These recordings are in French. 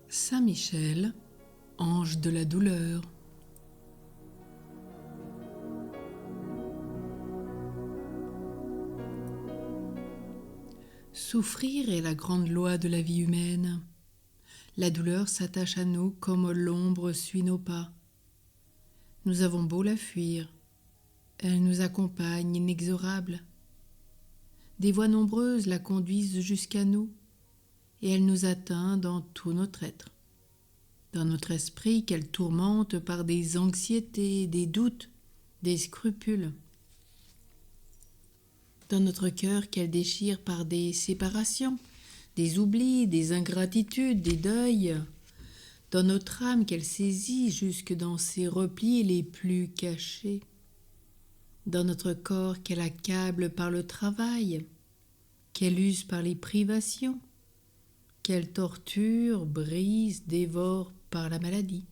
Saint Michel, ange de la douleur. Souffrir est la grande loi de la vie humaine. La douleur s'attache à nous comme l'ombre suit nos pas. Nous avons beau la fuir, elle nous accompagne inexorable. Des voies nombreuses la conduisent jusqu'à nous, et elle nous atteint dans tout notre être. Dans notre esprit qu'elle tourmente par des anxiétés, des doutes, des scrupules. Dans notre cœur qu'elle déchire par des séparations, des oublis, des ingratitudes, des deuils. Dans notre âme qu'elle saisit jusque dans ses replis les plus cachés. Dans notre corps qu'elle accable par le travail, qu'elle use par les privations, qu'elle torture, brise, dévore par la maladie.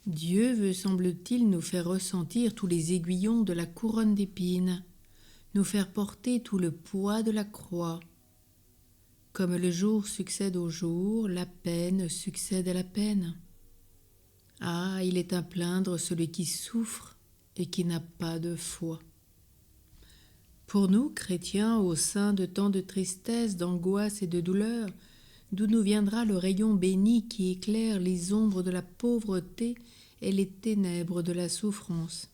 Dieu veut, semble-t-il, nous faire ressentir tous les aiguillons de la couronne d'épines, nous faire porter tout le poids de la croix. Comme le jour succède au jour, la peine succède à la peine. Ah, il est à plaindre celui qui souffre et qui n'a pas de foi. Pour nous, chrétiens, au sein de tant de tristesse, d'angoisse et de douleur, d'où nous viendra le rayon béni qui éclaire les ombres de la pauvreté et les ténèbres de la souffrance?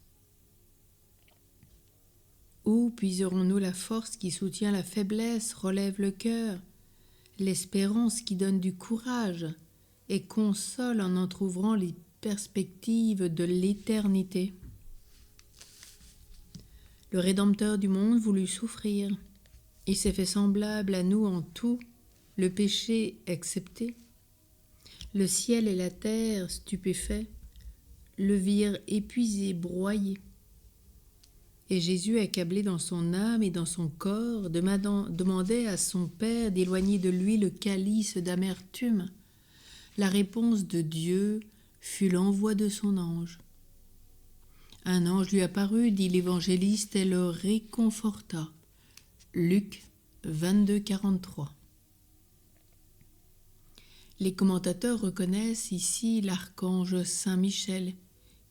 Où puiserons-nous la force qui soutient la faiblesse, relève le cœur, l'espérance qui donne du courage et console en entr'ouvrant les perspectives de l'éternité? Le Rédempteur du monde voulut souffrir. Il s'est fait semblable à nous en tout, le péché excepté. Le ciel et la terre, stupéfaits, le virent épuisé, broyé. Et Jésus, accablé dans son âme et dans son corps, demandait à son Père d'éloigner de lui le calice d'amertume. La réponse de Dieu fut l'envoi de son ange. Un ange lui apparut, dit l'évangéliste, et le réconforta. Luc 22, 43. Les commentateurs reconnaissent ici l'archange Saint Michel.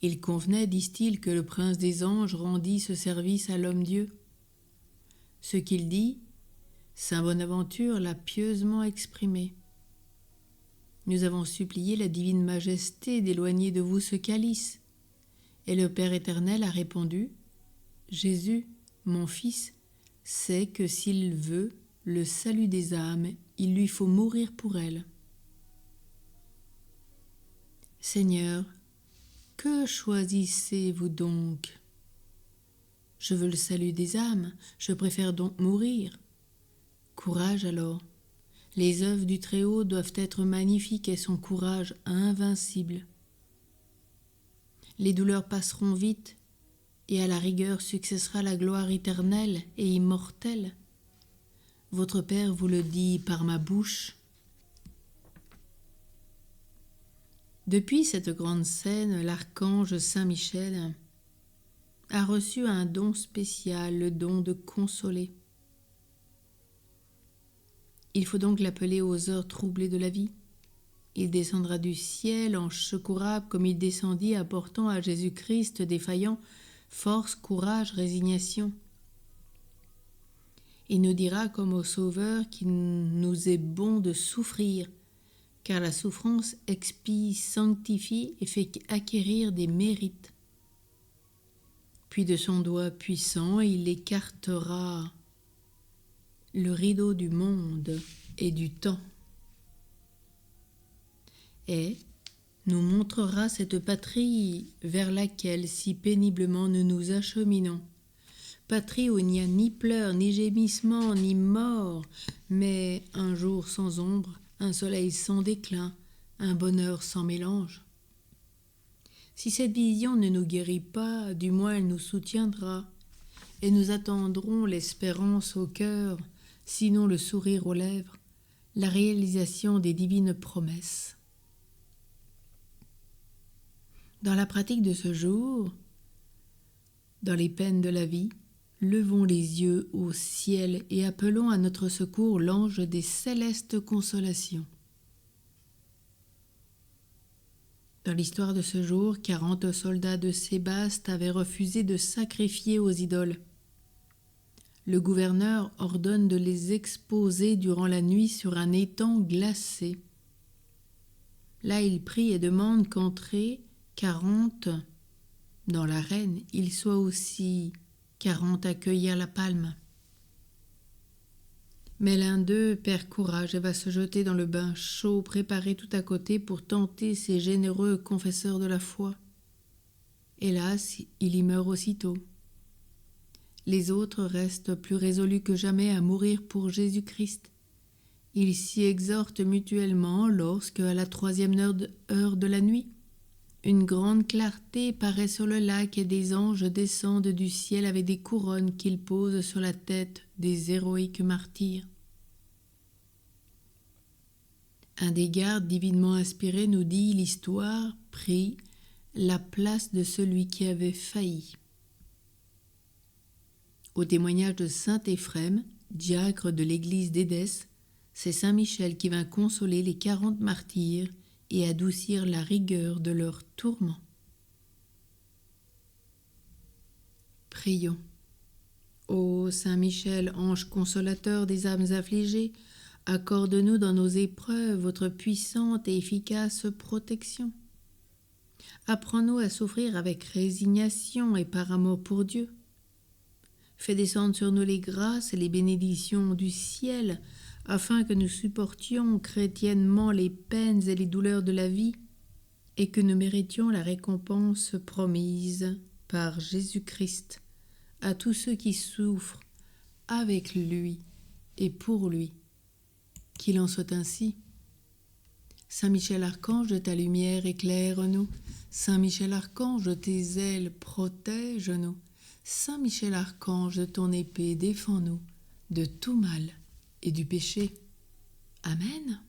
Il convenait, disent-ils, que le prince des anges rendît ce service à l'homme-dieu. Ce qu'il dit, Saint Bonaventure l'a pieusement exprimé. Nous avons supplié la divine majesté d'éloigner de vous ce calice. Et le Père éternel a répondu, Jésus, mon fils, sait que s'il veut le salut des âmes, il lui faut mourir pour elles. Seigneur, que choisissez-vous donc? Je veux le salut des âmes, je préfère donc mourir. Courage alors. Les œuvres du Très-Haut doivent être magnifiques et son courage invincible. Les douleurs passeront vite, et à la rigueur successera la gloire éternelle et immortelle. Votre Père vous le dit par ma bouche. Depuis cette grande scène, l'archange Saint Michel a reçu un don spécial, le don de consoler. Il faut donc l'appeler aux heures troublées de la vie. Il descendra du ciel en secourable comme il descendit apportant à Jésus-Christ défaillant force, courage, résignation. Il nous dira comme au Sauveur qu'il nous est bon de souffrir, car la souffrance expie, sanctifie et fait acquérir des mérites. Puis de son doigt puissant, il écartera le rideau du monde et du temps, et nous montrera cette patrie vers laquelle si péniblement nous nous acheminons, patrie où il n'y a ni pleurs, ni gémissements, ni mort, mais un jour sans ombre, un soleil sans déclin, un bonheur sans mélange. Si cette vision ne nous guérit pas, du moins elle nous soutiendra, et nous attendrons l'espérance au cœur, sinon le sourire aux lèvres, la réalisation des divines promesses. Dans la pratique de ce jour, dans les peines de la vie, levons les yeux au ciel et appelons à notre secours l'ange des célestes consolations. Dans l'histoire de ce jour, 40 soldats de Sébaste avaient refusé de sacrifier aux idoles. Le gouverneur ordonne de les exposer durant la nuit sur un étang glacé. Là, il prie et demande qu'entrés 40 dans l'arène, il soit aussi 40 à cueillir la palme. Mais l'un d'eux perd courage et va se jeter dans le bain chaud préparé tout à côté pour tenter ces généreux confesseurs de la foi. Hélas, il y meurt aussitôt. Les autres restent plus résolus que jamais à mourir pour Jésus-Christ. Ils s'y exhortent mutuellement lorsque, à la 3e heure de la nuit, une grande clarté paraît sur le lac et des anges descendent du ciel avec des couronnes qu'ils posent sur la tête des héroïques martyrs. Un des gardes divinement inspirés nous dit l'histoire prit la place de celui qui avait failli. Au témoignage de saint Éphrem, diacre de l'église d'Édesse, c'est saint Michel qui vint consoler les 40 martyrs et adoucir la rigueur de leurs tourments. Prions. Ô saint Michel, ange consolateur des âmes affligées, accorde-nous dans nos épreuves votre puissante et efficace protection. Apprends-nous à souffrir avec résignation et par amour pour Dieu. Fais descendre sur nous les grâces et les bénédictions du ciel, afin que nous supportions chrétiennement les peines et les douleurs de la vie, et que nous méritions la récompense promise par Jésus-Christ à tous ceux qui souffrent avec lui et pour lui. Qu'il en soit ainsi. Saint Michel Archange, de ta lumière éclaire-nous. Saint Michel Archange, de tes ailes protège-nous. Saint Michel Archange, de ton épée défends-nous de tout mal et du péché. Amen.